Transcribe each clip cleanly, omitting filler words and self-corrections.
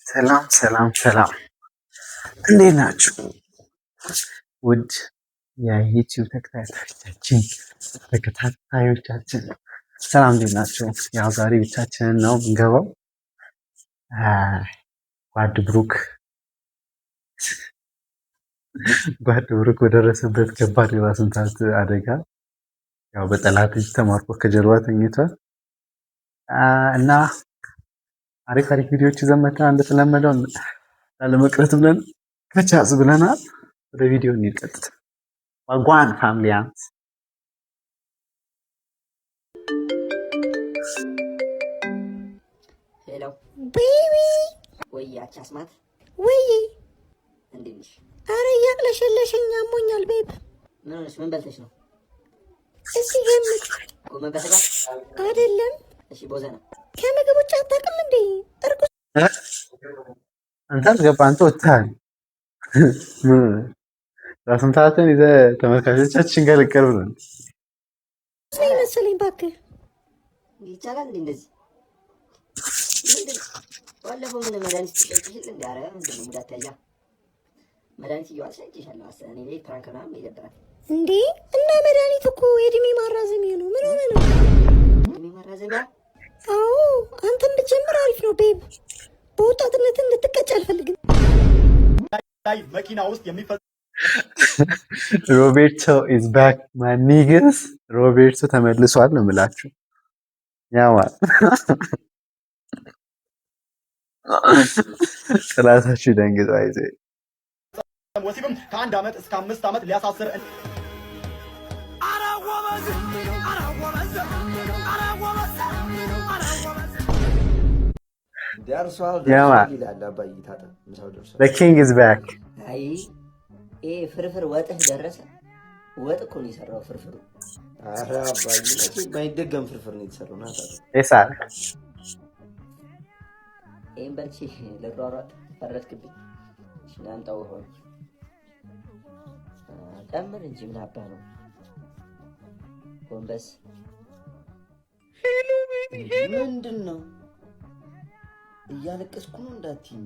ሰላም ሰላም ሰላም፣ እንዴት ናችሁ? ውድ የዩቲዩብ ተከታታዮቻችን ሰላም፣ እንዴት ናችሁ? ያው ዛሬ ብቻችንን ነው የምንገባው። ጓድ ብሩክ በደረሰበት ከባድ የራስ ምታት አደጋ ያው በጠላት እጅ ተማርኮ ከጀርባ ተኝቷል እና አሪፍ ቪዲዮዎች ይዘን መጥተናል። እንደተለመደው ላለመቅረት ብለን ከቻዝ ብለናል። ወደ ቪዲዮ እንቀጥታ። ዋጓን ፋሚሊያንስ ሄሎ ቤቢ ወያች አስማት ወይ እንዴት ነሽ? አረ እያቅለሸለሸኝ አሞኛል። ቤብ ምን ሆነሽ? ምን በልተሽ ነው? እስቲ ገምት። ጎመን በስጋ አይደለም። እሺ ቦዘና ከምግብ ውጭ አታውቅም እንዴ? እርጉዝ አንተ አልገባ አንተ ወጥተሃል። ራስ ምታትን ይዘህ ተመልካቾቻችን ጋር ልቀርብ ነው መሰለኝ። እባክህ ይቻላል እንዴ እንደዚህ? ባለፈው ምን መድኃኒት ትጠይቅሽ እንዴ? ኧረ ምንድን ነው እንዳትያዣ መድኃኒት እየዋልሽ አይቼሻለሁ። አሰኔ ላይ ፕራንክ ምናምን ይደብራል እንዴ? እና መድኃኒት እኮ የእድሜ ማራዘሚያ ነው። ምን ሆነ ነው እድሜ ማራዘሚያ? አዎ አንተም ብትጀምር አሪፍ ነው ቤብ። በወጣትነት እንድትቀጭ አልፈልግም። መኪና ውስጥ ሮቤርቶ ኢዝ ባክ ማይ ኒግስ። ሮቤርቶ ተመልሷል ነው የምላችሁ። ያማ ጥላታችሁ ደንግጦ አይዘ ወሲብም ከ1 ዓመት እስከ 5 ዓመት ሊያሳስር The king is back. አይ ፍርፍር ወጥህ ደረሰ። ወጥ እኮ ነው የሰራው ፍርፍሩ። ኧረ አባዬ መቼ ባይደገም ፍርፍር ነው የተሰራው። ናታ ይሳል ይሄን በልቼ ለሯሯጥ ፈረድክብኝ። ሽናንጣው ሆነ ቀምር እንጂ ምን አባ ነው ጎንበስ። ምንድን ነው እያለቀስኩ ነው እንዳትይኝ።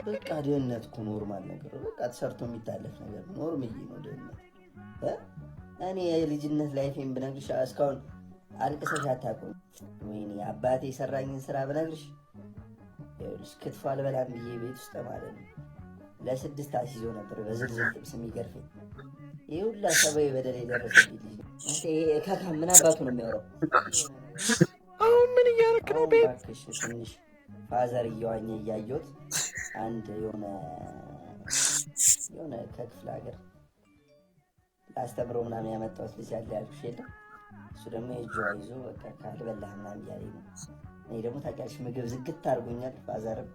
በቃ ድህነት እኮ ኖርማል ነገር ነው። በቃ ተሰርቶ የሚታለፍ ነገር ነው። ኖርምዬ ነው ድህነት። እኔ የልጅነት ላይፌን ብነግርሽ እስካሁን አልቅሰሽ አታውቅም። ወይኔ አባቴ የሰራኝን ስራ ብነግርሽ ይኸውልሽ ክትፎ አልበላም ብዬ ቤት ውስጥ ማለት ነው ለ6 አስይዞ ነበር በዝርዝር ጥብስ የሚገርፈኝ። ይህ ሁላ ሰብአዊ በደል የደረሰብኝ ልጅ ነው። ካካ ምን አባቱ ነው የሚያወራው? አሁን ምን እያደረክ ነው ቤብ? እባክሽ ትንሽ ፋዘር እየዋኘ እያየሁት አንድ የሆነ ከክፍለ ሀገር ላስተምረው ምናምን ያመጣሁት ልጅ አለ ያልኩሽ የለም? እሱ ደግሞ የእጇ ይዞ በቃ ካልበላህ ምናምን እያለኝ ነው። እኔ ደግሞ ታውቂያለሽ ምግብ ዝግት አድርጎኛል። ፋዘርም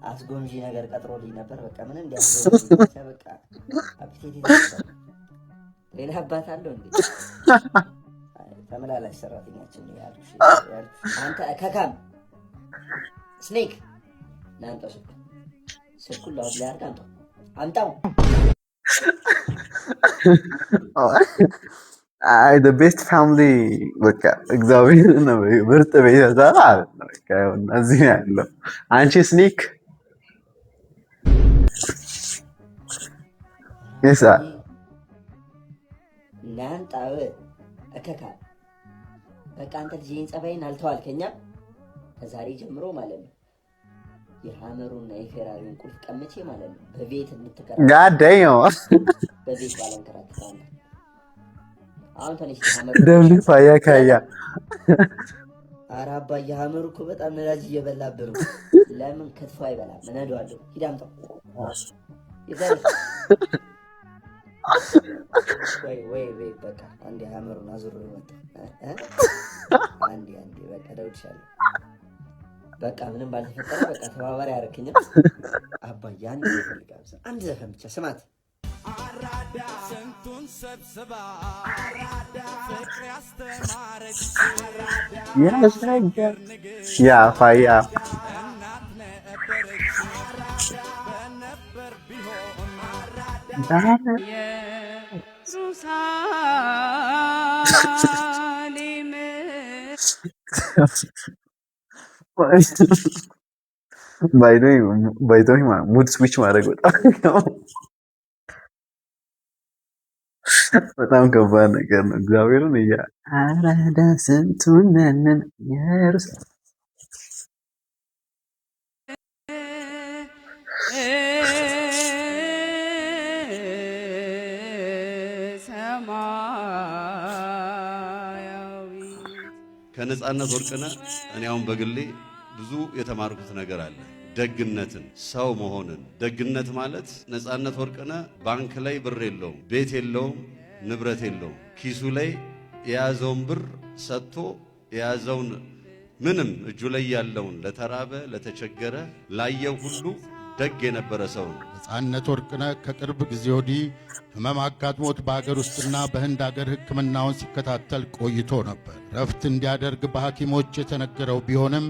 አስጎምዢ ነገር ቀጥሮልኝ ነበር። በቃ ምንም እንዲያስጎምዢ በቃ አፒቴት ይዘጋል። ሌላ አባት አለው እንዴ? ተመላላሽ ሰራተኛችን ያልኩሽ አንተ ከካም ስኔክ ናንተ ስልኩን ላውድ ላይ አድርግ። አምጣው the best family በቃ እግዚአብሔር ነው። ምርጥ ቤተሰብ አለ በቃ እዚህ ያለው አንቺ ስኒክ ይሳ ናንጣው ከካም በቃ አንተ ልጅን ጸባይን አልተዋልከኛም። ከዛሬ ጀምሮ ማለት ነው የሐመሩና የፌራሪውን ቁልፍ ቀምቼ ማለት ነው በቤት እንድትከራ ጋዳዩ በቤት ባለንከራተታለ። አሁን ተነሽ ደብሊ ፋያ ካያ ኧረ አባዬ ሐመሩ እኮ በጣም ነዳጅ እየበላብህ ነው። ለምን ክትፎ አይበላም? እነዳዋለሁ። ሂድ አምጣው። ወይ በቃ አንዴ ሐመሩን አዙሮ ይመጣ አንዴ በቃ ደውልሻለሁ። በቃ ምንም ባልተፈጠረ በቃ ተባባሪ ያረከኝ አባዬ። አንድ ዘፈን ብቻ ስማት። አራዳ ስንቱን ሰብስባ አራዳ ፍቅር ያስተማረች አራዳ ያ ፋያ እናት ነበረች አራዳ በነበር ቢሆን አራዳ ኢየሩሳሌም ባይዶይ ሙድ ስዊች ማድረግ በጣም ከባድ ነገር ነው። እግዚአብሔርን አራዳ ስንቱን ነን የርስ ከነጻነት ወርቅነህ እኔ አሁን በግሌ ብዙ የተማርኩት ነገር አለ። ደግነትን፣ ሰው መሆንን። ደግነት ማለት ነጻነት ወርቅነህ ባንክ ላይ ብር የለውም፣ ቤት የለውም፣ ንብረት የለውም። ኪሱ ላይ የያዘውን ብር ሰጥቶ የያዘውን ምንም እጁ ላይ ያለውን ለተራበ፣ ለተቸገረ፣ ላየው ሁሉ ደግ የነበረ ሰው ነው። ነጻነት ወርቅነህ ከቅርብ ጊዜ ወዲህ ሕመም አጋጥሞት በአገር ውስጥና በህንድ አገር ሕክምናውን ሲከታተል ቆይቶ ነበር። ረፍት እንዲያደርግ በሐኪሞች የተነገረው ቢሆንም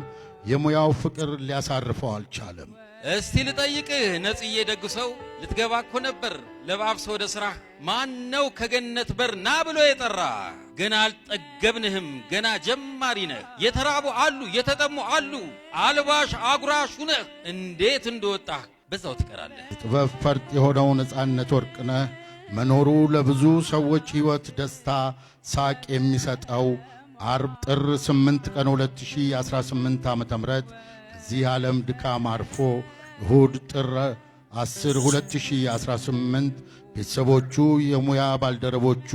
የሙያው ፍቅር ሊያሳርፈው አልቻለም። እስቲ ልጠይቅህ ነጽዬ፣ ደግ ሰው ልትገባ እኮ ነበር ለባብሰ ወደ ሥራ። ማን ነው ከገነት በር ና ብሎ የጠራ? ገና አልጠገብንህም፣ ገና ጀማሪ ነህ። የተራቡ አሉ፣ የተጠሙ አሉ፣ አልባሽ አጉራሹ ነህ። እንዴት እንደወጣህ በዛው ትቀራለህ። የጥበብ ፈርጥ የሆነው ነጻነት ወርቅነህ መኖሩ ለብዙ ሰዎች ሕይወት ደስታ፣ ሳቅ የሚሰጠው አርብ ጥር 8 ቀን 2018 ዓ.ም ከዚህ ዓለም ድካም አርፎ እሁድ ጥር 10 2018 ቤተሰቦቹ፣ የሙያ ባልደረቦቹ፣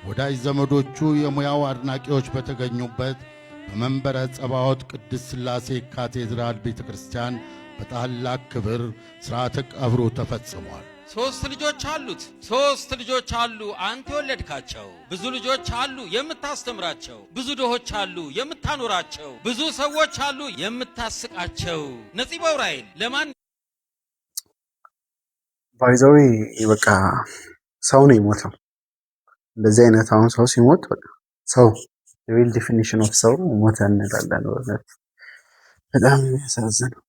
ወዳጅ ዘመዶቹ፣ የሙያው አድናቂዎች በተገኙበት በመንበረ ጸባዖት ቅድስት ሥላሴ ካቴድራል ቤተ ክርስቲያን በታላቅ ክብር ሥርዓተ ቀብሩ ተፈጽሟል። ሦስት ልጆች አሉት። ሦስት ልጆች አሉ አንተ የወለድካቸው። ብዙ ልጆች አሉ የምታስተምራቸው። ብዙ ድሆች አሉ የምታኖራቸው። ብዙ ሰዎች አሉ የምታስቃቸው። ነፂ በውራይል ለማን ባይዘዌ በቃ ሰው ነው የሞተው። እንደዚህ አይነት አሁን ሰው ሲሞት በቃ ሰው ሪል ዲፊኒሽን ኦፍ ሰው ሞተ እንላለን። ወለት በጣም የሚያሳዝነው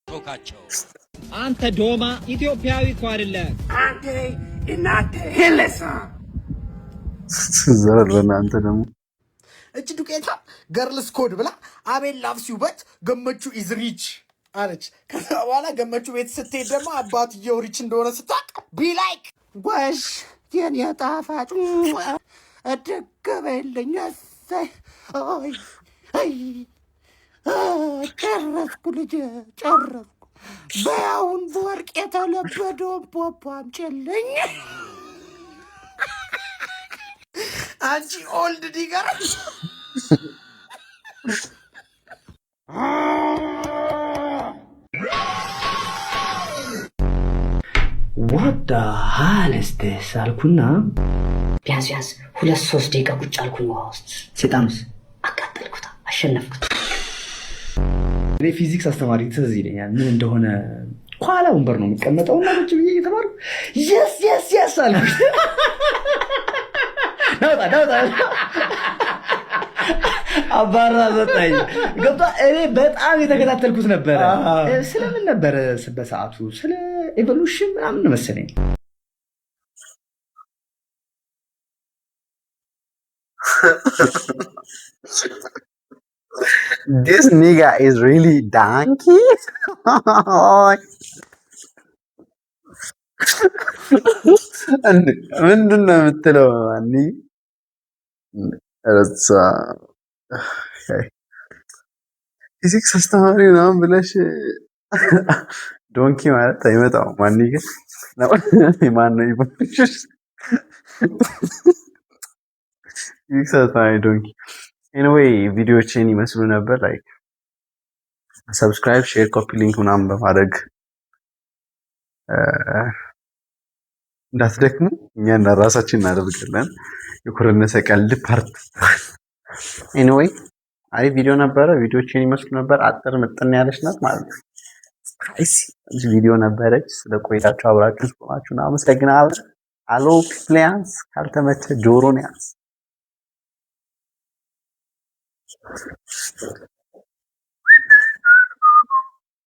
ተውካቸው። አንተ ዶማ ኢትዮጵያዊ እኮ አይደለም። አንተ እናንተ ሄለሳ ዘር በእናንተ ደግሞ እጅ ዱቄታ ገርልስ ኮድ ብላ አቤል ላቭስ ዩ በት ገመቹ ኢዝ ሪች አለች። ከዛ በኋላ ገመቹ ቤት ስትሄድ ደግሞ አባትየው ሪች እንደሆነ ስታውቅ ቢ ላይክ ወሽ የኔ ጣፋጭ እደገበልኝ እሰይ ጨረስኩ ልጅ ጨረስኩ። በያውን በወርቅ የተለበደውን ፖፖ አምጪልኝ። አንቺ ኦልድ ዲገር ዋዳ ሃለስቴስ አልኩና ቢያንስ 2-3 ደቂቃ ቁጭ አልኩኝ ውሃ ውስጥ። ሴጣኑስ አቃጠልኩት፣ አሸነፍኩት። እኔ ፊዚክስ አስተማሪ ትዝ ይለኛል። ምን እንደሆነ ኋላ ወንበር ነው የሚቀመጠው እና ቁጭ ብዬ እየተማርኩ የስ አልኩት። ናውጣ አባራ ዘጣኝ ገብቷ። እኔ በጣም የተከታተልኩት ነበረ። ስለምን ነበረ በሰዓቱ? ስለ ኤቮሉሽን ምናምን መሰለኝ። This nigga is really donkey. ምንድን ነው የምትለው? ፊዚክስ አስተማሪ ምናምን ብለሽ ዶንኪ ማለት አይመጣውም። ማን ነው ይባልሽ? ፊዚክስ አስተማሪ ዶንኪ። ኤኒዌይ ቪዲዮዎችን ይመስሉ ነበር። ላይክ ሰብስክራይብ፣ ሼር፣ ኮፒ ሊንክ ምናምን በማድረግ እንዳትደክሙ እኛ ራሳችን እናደርጋለን። የኮረነሰ ቀልድ ፓርት። ኤኒዌይ አሪፍ ቪዲዮ ነበረ። ቪዲዮዎችን ይመስሉ ነበር። አጥር ምጥን ያለች ናት ማለት ነው። ቪዲዮ ነበረች። ስለቆይታችሁ አብራችሁ ስለሆናችሁ አመሰግናለሁ። አሎ ፕሊያንስ ካልተመቸ ጆሮን ያዝ።